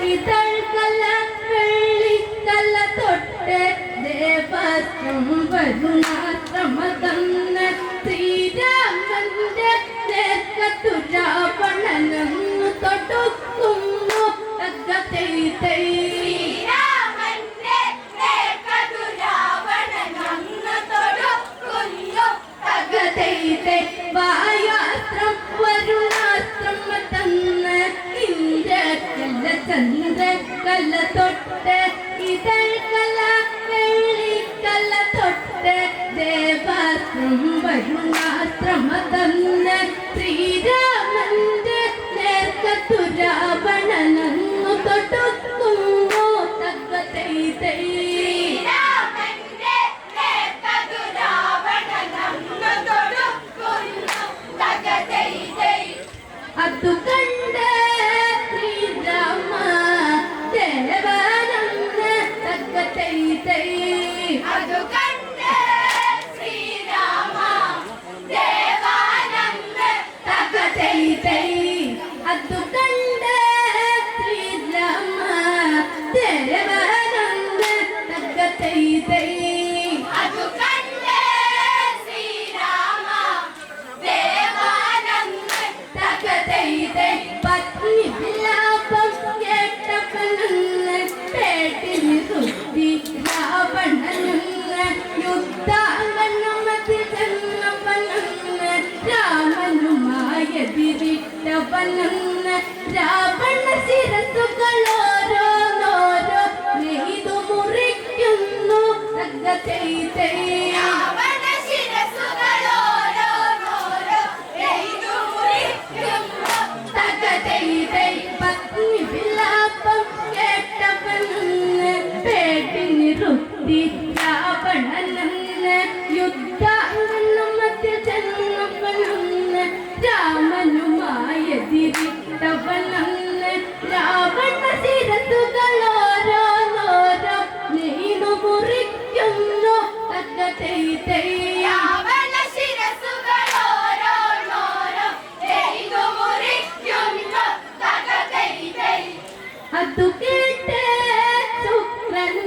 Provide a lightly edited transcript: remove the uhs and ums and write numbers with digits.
ഇതൾക്കല വെള്ളിക്കല തൊട്ട് ദേവസ്വം വരുണാശ്രമ തന്ന് ശ്രീരാമന്റെ നേർക്കത്തു രാവണനങ്ങു തൊടുക്കുന്നു തകതൈതൈ വായാസ്ത്രം വരുണാസ്ത്രം തന്ന് ഇന്ദ്രകല ചന്ദ്രകല തൊട്ട് ഇതൾക്കല വെള്ളിക്കല തൊട്ട് ദേവാസ്ത്രം വരുണാസ്ത്രം തന്ന് ശ്രീരാമന്റെ നേർക്കത്തു രാവണനങ്ങു തൊടുക്കുന്നു തകതൈതൈ ಅದು ಕಂಡ ಶ್ರೀರಾಮ ದೇವನಂದ ತಕ್ಕತೈತೈ ಅದು ಕಂಡ ಶ್ರೀರಾಮ ದೇವಾನಂದ ತಕ್ಕತೈತೈ ಅದು ಕಂಡ ಶ್ರೀರಾಮ ದೇವಾನಂದ ತಕ್ಕತೈತೈ ಅದು പത്നി വിലാപം കേട്ടപ്പനെന്ന് പേട്ടിന് സുദ്ധി രാവണനെന്ന് യുദ്ധാംഗനമതി ചെന്നപ്പനെന്ന് രാമനുമായെതിരിട്ടവനെന്ന് രാവണ ശിരസുകളോരോന്നോരോ നെയ്തു മുറിക്കുന്നു തകതൈതൈ പത്നി വിലാപം കേട്ടവനെന്ന് പേട്ടിന് റുദ്ധി രാവണനെന്ന് യുദ്ധാംഗനമധ്യ ചെന്നവനെന്ന് രാമനുമായെതിരിട്ടവനെന്ന് രാവണ ശിരസുകളോരോന്നോരോ നെയ്തു മുറിക്കുന്നു തകതൈതൈ ಅದು ಕೇಟ ಶುಕ್ರನ್